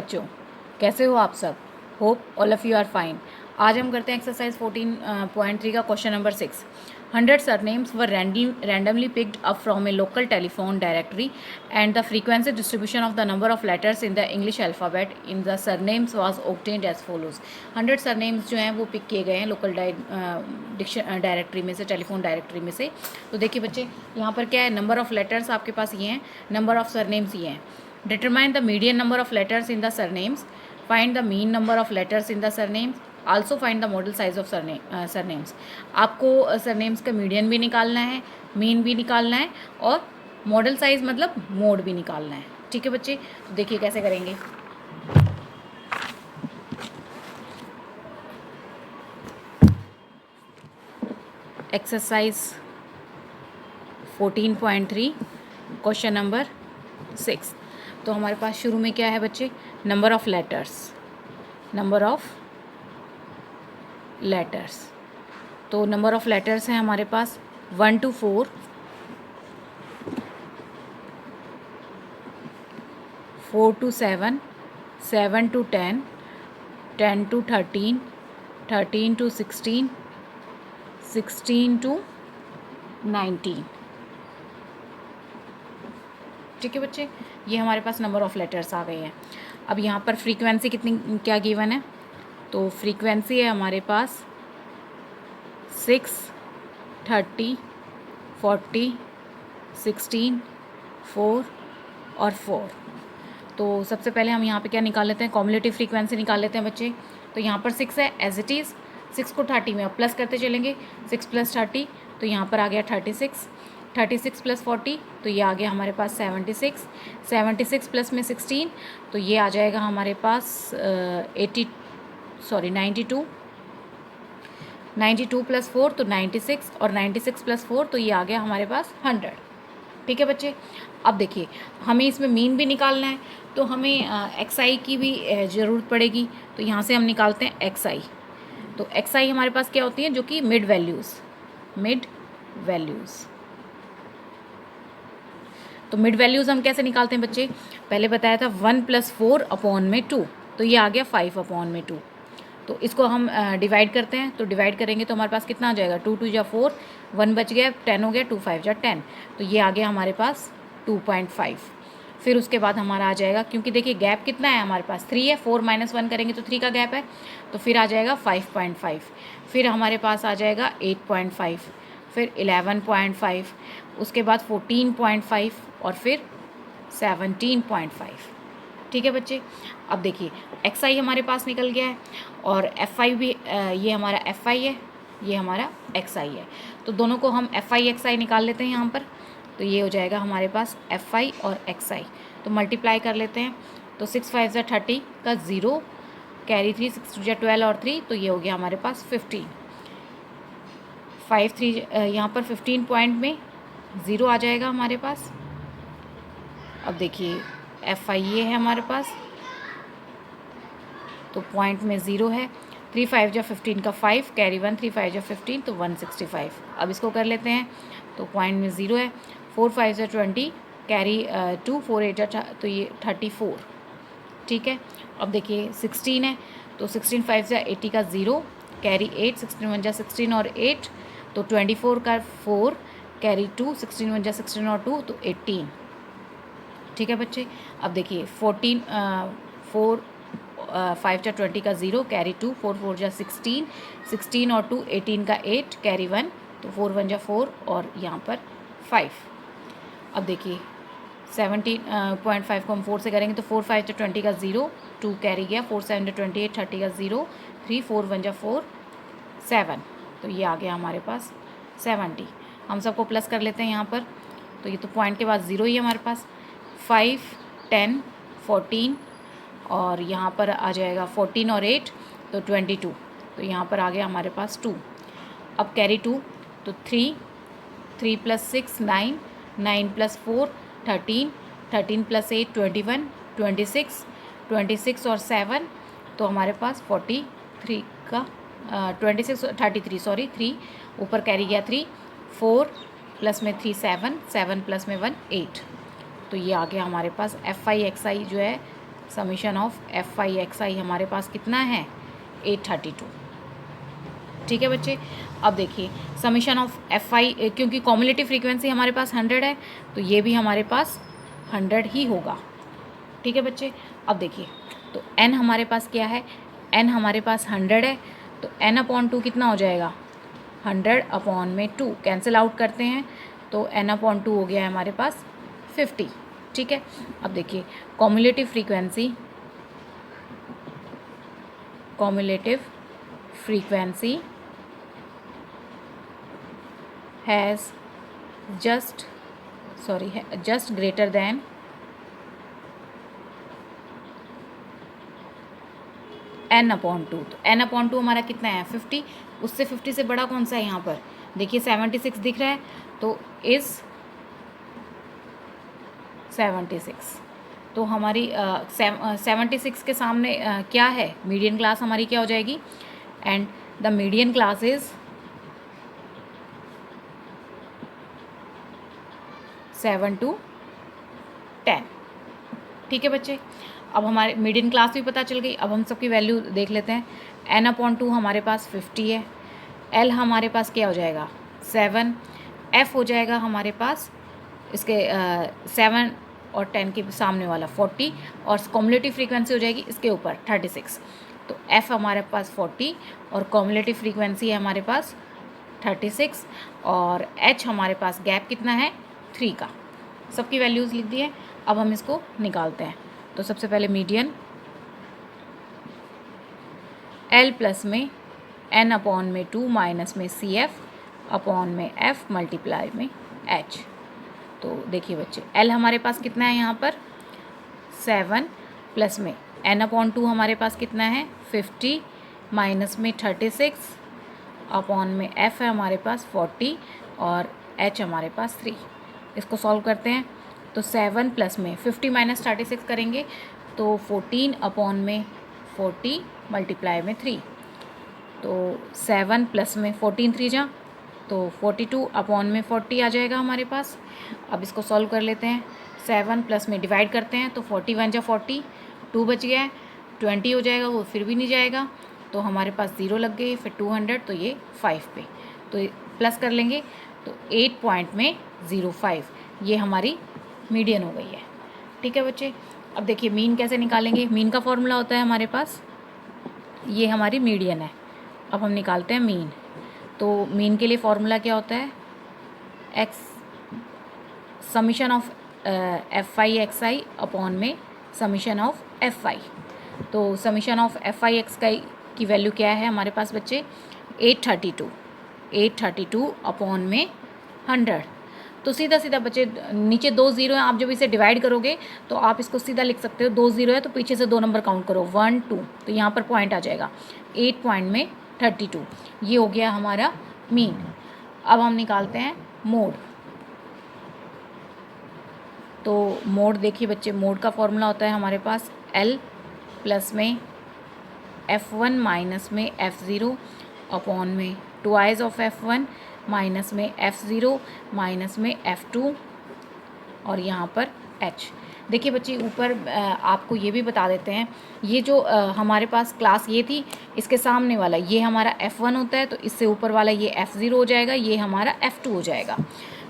बच्चों, कैसे हो आप सब? Hope all of you are fine. आज हम करते हैं एक्सरसाइज 14.3 का question number 6। 100 surnames were randomly picked up from a local telephone directory and the frequency distribution of the number of letters in the English alphabet in the surnames was obtained as follows। 100 surnames जो हैं वो pick किए गए हैं local directory में से, telephone directory में से। तो देखिए बच्चे, यहाँ पर क्या है, नंबर ऑफ़ लेटर्स आपके पास ये हैं, नंबर ऑफ़ सरनेम्स ये हैं। Determine the median number of letters in the surnames. Find the mean number of letters in the surnames. Also find the model size of surnames. आपको surnames का median भी निकालना है, मीन भी निकालना है और मॉडल साइज मतलब मोड भी निकालना है। ठीक है बच्चे, तो देखिए कैसे करेंगे। Exercise 14.3 question number 6। तो हमारे पास शुरू में क्या है बच्चे, नंबर ऑफ़ लेटर्स। तो नंबर ऑफ़ लेटर्स हैं हमारे पास 1 to 4, 4 to 7, 7 to 10, 10 to 13, 13 to 16, 16 to 19। ठीक है बच्चे, ये हमारे पास नंबर ऑफ़ लेटर्स आ गए हैं। अब यहाँ पर फ्रीक्वेंसी कितनी क्या गिवन है, तो फ्रीक्वेंसी है हमारे पास 6, 30, 40, 16, 4 और 4। तो सबसे पहले हम यहाँ पे क्या निकाल लेते हैं, कॉम्युलेटिव फ्रीक्वेंसी निकाल लेते हैं बच्चे। तो यहाँ पर 6 है एज इट इज़, 6 को 30 में अब प्लस करते चलेंगे, 6 + 30 तो यहाँ पर आ गया 36, 36 + 40 तो ये आ गया हमारे पास 76, 76 प्लस में 16 तो ये आ जाएगा हमारे पास 92, 92 + 4 तो 96 और 96 + 4 तो ये आ गया हमारे पास 100। ठीक है बच्चे, अब देखिए हमें इसमें मीन भी निकालना है तो हमें एक्स की भी ज़रूरत पड़ेगी। तो यहाँ से हम निकालते हैं एक्स। तो एक्स हमारे पास क्या होती है, जो कि मिड वैल्यूज़। तो मिड वैल्यूज़ हम कैसे निकालते हैं बच्चे, पहले बताया था 1 + 4/2 तो ये आ गया 5/2। तो इसको हम डिवाइड करते हैं, तो डिवाइड करेंगे तो हमारे पास कितना आ जाएगा, 2 2 = 4, 1 बच गया, 10 हो गया, 2 5 = 10 तो ये आ गया हमारे पास 2.5। फिर उसके बाद हमारा आ जाएगा, क्योंकि देखिए गैप कितना है हमारे पास 3 है, 4 - 1 करेंगे तो 3 का गैप है, तो फिर आ जाएगा 5.5। फिर हमारे पास आ जाएगा 8.5, फिर 11.5, उसके बाद 14.5 और फिर 17.5। ठीक है बच्चे, अब देखिए एक्स आई हमारे पास निकल गया है और एफ आई भी, ये हमारा एफ आई है, ये हमारा एक्स आई है। तो दोनों को हम एफ आई एक्स आई निकाल लेते हैं यहाँ पर। तो ये हो जाएगा हमारे पास एफ आई और एक्स आई, तो मल्टीप्लाई कर लेते हैं। तो 6 5 = 30 का 0 कैरी 3, 6 2 = 12 और 3 तो ये हो गया हमारे पास 15। 5 3 यहाँ पर 15 पॉइंट में 0 आ जाएगा हमारे पास। अब देखिए एफ आई ये है हमारे पास, तो पॉइंट में 0 है। 3 5 = 15 का 5 कैरी 1, 3 5 = 15 तो 165। अब इसको कर लेते हैं, तो पॉइंट में 0 है। 4 5 = 20 कैरी 2, 4 8 तो ये 34। ठीक है, अब देखिए 16 है, तो 16 5 = 80 का 0 कैरी 8, 16 1 = 16 और 8 तो 24 का 4 कैरी 2, 16 1 = 16 और 2 तो 18। ठीक है बच्चे, अब देखिए 4 5 = 20 का 0 कैरी 2, 4 4 = 16, 16 और 2 18 का 8 कैरी 1 तो 4 1 = 4 और यहाँ पर 5। अब देखिए 17.5 को हम 4 से करेंगे तो 4 5 = 20 का 0, 2 कैरी गया, 4 7 = 28, 30 का 0, 3 4 1 = 4 7 तो ये आ गया हमारे पास 70। हम सबको प्लस कर लेते हैं यहाँ पर, तो ये तो पॉइंट के बाद 0 ही है हमारे पास। 5 10 14 और यहाँ पर आ जाएगा 14 और 8 तो 22 तो यहाँ पर आ गया हमारे पास 2। अब कैरी 2 तो 3 3 + 6 9, 9 + 4 13, 13 + 8 21, 26 26 और 7 तो हमारे पास 43 का 26 33 सॉरी 3 ऊपर कैरी गया 3, 4 प्लस में 3 7, 7 प्लस में 1 8 तो ये आ गया हमारे पास एफ आई एक्स आई जो है summation of f i x i हमारे पास कितना है 832। ठीक है बच्चे। अब देखिए समीशन ऑफ एफ आई, क्योंकि कॉम्युलेटिव फ्रीक्वेंसी हमारे पास 100 है तो ये भी हमारे पास 100 ही होगा। ठीक है बच्चे। अब देखिए तो n हमारे पास क्या है, n हमारे पास 100 है तो n अपॉन 2 कितना हो जाएगा 100 अपॉन में 2 कैंसिल आउट करते हैं तो n अपॉन 2 हो गया है हमारे पास 50। ठीक है। अब देखिए cumulative frequency has just greater than n upon 2। तो n अपॉन 2 हमारा कितना है 50, उससे 50 से बड़ा कौन सा है यहाँ पर, देखिए 76 दिख रहा है तो इज़ 76। तो हमारी 76 के सामने क्या है, मीडियन क्लास हमारी क्या हो जाएगी, and the median class is 7 to 10। ठीक है बच्चे। अब हमारे मीडियन क्लास भी पता चल गई। अब हम सबकी वैल्यू देख लेते हैं। n अपॉन 2 हमारे पास 50 है, l हमारे पास क्या हो जाएगा 7, f हो जाएगा हमारे पास इसके 7 और 10 के सामने वाला 40, और कॉम्युलेटिव फ्रीक्वेंसी हो जाएगी इसके ऊपर 36। तो f हमारे पास 40 और कॉम्युलेटिव फ्रीक्वेंसी है हमारे पास 36, और h हमारे पास गैप कितना है 3 का। सबकी वैल्यूज़ लिख दी है। अब हम इसको निकालते हैं। तो सबसे पहले मीडियन l प्लस में n अपॉन में 2 माइनस में सी एफ अपॉन में f मल्टीप्लाई में h। तो देखिए बच्चे l हमारे पास कितना है यहाँ पर 7 प्लस में n अपॉन 2 हमारे पास कितना है 50 माइनस में 36 अपॉन में f है हमारे पास 40 और h हमारे पास 3। इसको सॉल्व करते हैं तो 7 प्लस में 50 माइनस 36 करेंगे तो 14 अपॉन में 40 मल्टीप्लाई में 3। तो 7 प्लस में 14 3 जा तो 42 अपॉन में 40 आ जाएगा हमारे पास। अब इसको सॉल्व कर लेते हैं। 7 प्लस में डिवाइड करते हैं तो 41 जा 40, 2 बच गया है, 20 हो जाएगा, वो फिर भी नहीं जाएगा तो हमारे पास 0 लग गई, फिर 200 तो ये 5 पे, तो प्लस कर लेंगे तो 8.05 ये हमारी मीडियन हो गई है। ठीक है बच्चे। अब देखिए मीन कैसे निकालेंगे। मीन का फॉर्मूला होता है हमारे पास, ये हमारी मीडियन है। अब हम निकालते हैं मीन। तो मीन के लिए फॉर्मूला क्या होता है x summation of f i x i upon में समीशन ऑफ एफ आई। तो summation of f i x i की वैल्यू क्या है हमारे पास बच्चे 832 अपॉन में 100। तो सीधा सीधा बच्चे नीचे 2 0 हैं, आप जब इसे डिवाइड करोगे तो आप इसको सीधा लिख सकते हो। 2 0 है तो पीछे से 2 नंबर काउंट करो 1 2, तो यहाँ पर पॉइंट आ जाएगा 8 पॉइंट में 32। ये हो गया हमारा मीन। अब हम निकालते हैं मोड। तो मोड देखिए बच्चे, मोड का फॉर्मूला होता है हमारे पास L प्लस में F1 माइनस में F0 अपॉन में ट्वाइस ऑफ F1 माइनस में F0 माइनस में F2 और यहाँ पर H। देखिए बच्चे ऊपर आपको ये भी बता देते हैं, ये जो हमारे पास क्लास ये थी इसके सामने वाला ये हमारा F1 होता है, तो इससे ऊपर वाला ये F0 हो जाएगा, ये हमारा F2 हो जाएगा।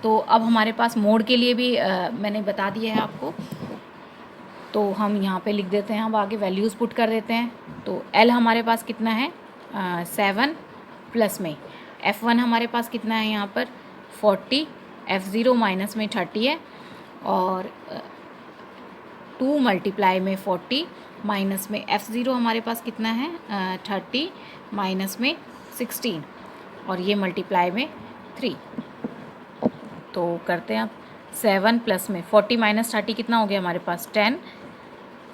तो अब हमारे पास मोड के लिए भी मैंने बता दिया है आपको, तो हम यहाँ पे लिख देते हैं। अब आगे वैल्यूज़ पुट कर देते हैं। तो L हमारे पास कितना है 7 प्लस में F1 हमारे पास कितना है यहाँ पर 40, F0 माइनस में 30 है, और 2 मल्टीप्लाई में 40 माइनस में F0 हमारे पास कितना है 30 माइनस में 16 और ये मल्टीप्लाई में 3। तो करते हैं आप 7 प्लस में 40 माइनस 30 कितना हो गया हमारे पास 10,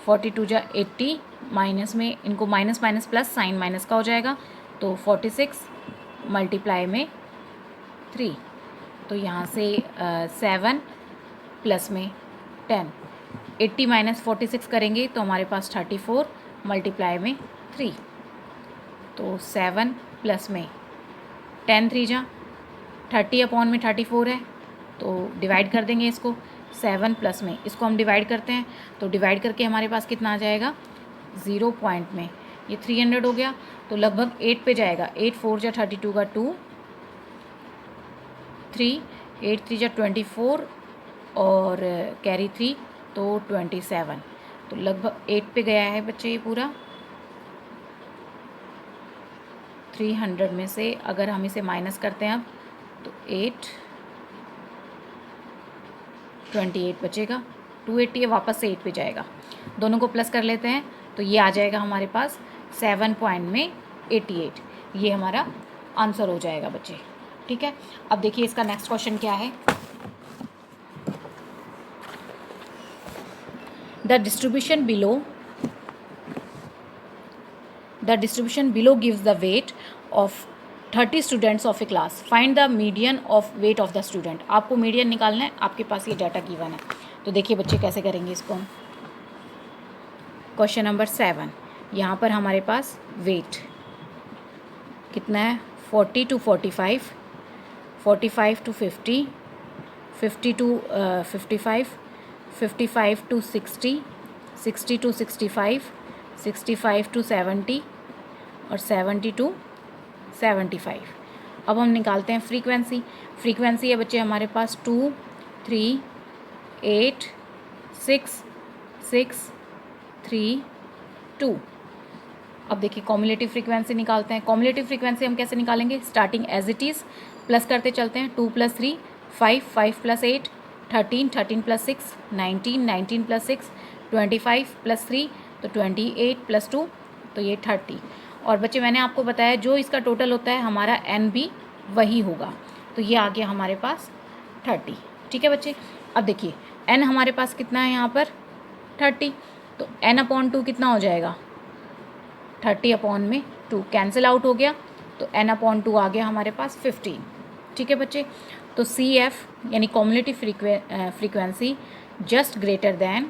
42 जा 80 माइनस में इनको minus minus plus sign minus का हो जाएगा तो 46 मल्टीप्लाई में 3। तो यहाँ से 7 प्लस में 10, 80 माइनस 46 करेंगे तो हमारे पास 34 मल्टीप्लाई में 3। तो 7 प्लस में 10 3 जा 30 अपॉन में 34 है, तो डिवाइड कर देंगे इसको 7 प्लस में इसको हम डिवाइड करते हैं, तो डिवाइड करके हमारे पास कितना आ जाएगा 0 पॉइंट में, ये 300 हो गया, तो लगभग 8 पे जाएगा। 8 4 जा 32 का 2, 3 8 3 जा 24 और कैरी 3 तो 27, तो लगभग 8 पे गया है बच्चे ये पूरा। 300 में से अगर हम इसे माइनस करते हैं अब तो 8 28 बचेगा, 280 है, वापस से 8 पे जाएगा। दोनों को प्लस कर लेते हैं तो ये आ जाएगा हमारे पास 7 पॉइंट में 88, ये हमारा आंसर हो जाएगा बच्चे। ठीक है, अब देखिए इसका नेक्स्ट क्वेश्चन क्या है। The distribution below gives the weight of 30 students of A class, find the median of weight of the student. आपको मीडियन निकालना है, आपके पास ये डाटा गिवन है। तो देखिए बच्चे कैसे करेंगे इसको हम। क्वेश्चन नंबर 7, यहाँ पर हमारे पास वेट कितना है 40 to 45, 45 to 50, 50 to 55, 55 to 60, 60 to 65, 65 to 70 और 70 to 75। अब हम निकालते हैं फ्रीक्वेंसी। फ्रीक्वेंसी है बच्चे हमारे पास 2 3 8 6 6 3 2। अब देखिए कॉम्युलेटिव फ्रीक्वेंसी निकालते हैं। कॉम्युलेटिव फ्रीक्वेंसी हम कैसे निकालेंगे, starting as it is plus करते चलते हैं। 2 + 3 5, 5 + 8 13, 13 + 6 19, 19 + 6 25 + 3 तो 28 + 2 तो ये 30। और बच्चे मैंने आपको बताया जो इसका टोटल होता है हमारा n भी वही होगा, तो ये आ गया हमारे पास 30। ठीक है बच्चे, अब देखिए n हमारे पास कितना है यहाँ पर 30, तो n/2 कितना हो जाएगा 30/2 कैंसिल आउट हो गया, तो n/2 आ गया हमारे पास 15। ठीक है बच्चे, तो CF यानी cumulative frequency just greater than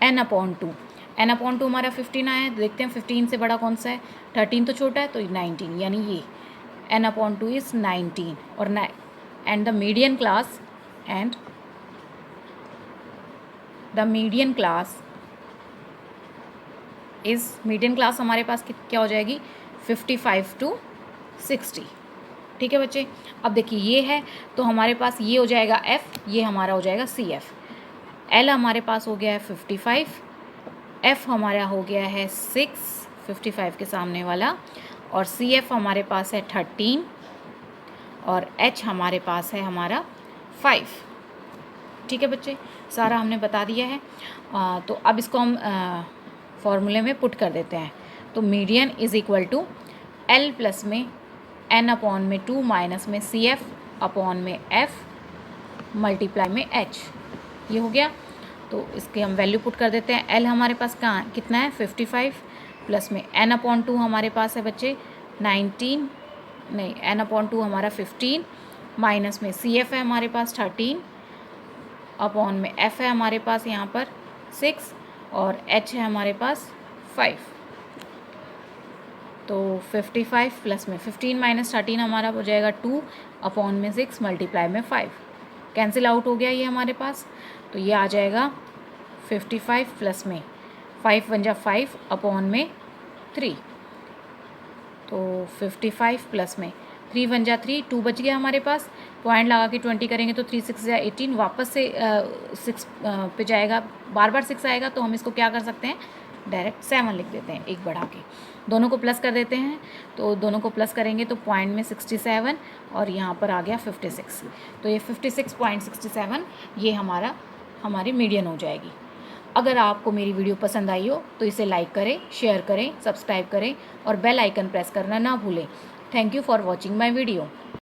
n/2। n/2 हमारा 15 आया है, देखते हैं 15 से बड़ा कौन सा है, 13 तो छोटा है तो 19, यानी ये n/2 इज़ 19 और and the median class median class हमारे पास क्या हो जाएगी 55 to 60। ठीक है बच्चे, अब देखिए ये है तो हमारे पास ये हो जाएगा F, ये हमारा हो जाएगा CF। L हमारे पास हो गया है 55, F हमारा हो गया है 6 55 के सामने वाला, और CF हमारे पास है 13 और H हमारे पास है हमारा 5। ठीक है बच्चे, सारा हमने बता दिया है। तो अब इसको हम फॉर्मूले में पुट कर देते हैं। तो median is equal to L plus में n/2 माइनस में CF/F मल्टीप्लाई में H, ये हो गया। तो इसके हम वैल्यू पुट कर देते हैं। L हमारे पास कहाँ कितना है 55 प्लस में n/2 हमारे पास है बच्चे 19, नहीं n/2 हमारा 15 माइनस में CF है हमारे पास 13 अपॉन में F है हमारे पास यहाँ पर 6 और H है हमारे पास 5। तो 55 प्लस में 15 माइनस 13 हमारा हो जाएगा 2 अपॉन में 6 मल्टीप्लाई में 5, कैंसिल आउट हो गया ये हमारे पास। तो ये आ जाएगा 55 प्लस में 5 × 5 अपॉन में 3, तो 55 प्लस में 3 × 3 2 बच गया हमारे पास। पॉइंट लगा के 20 करेंगे तो 3 6 18, वापस से 6 पे जाएगा, बार बार 6 आएगा तो हम इसको क्या कर सकते हैं डायरेक्ट 7 लिख देते हैं, एक बढ़ा के। दोनों को प्लस कर देते हैं, तो दोनों को प्लस करेंगे तो पॉइंट में 67 और यहाँ पर आ गया 56। तो ये 56.67 ये हमारी मीडियन हो जाएगी। अगर आपको मेरी वीडियो पसंद आई हो तो इसे लाइक करें, शेयर करें, सब्सक्राइब करें और बेल आइकन प्रेस करना ना भूलें। Thank you for watching my video.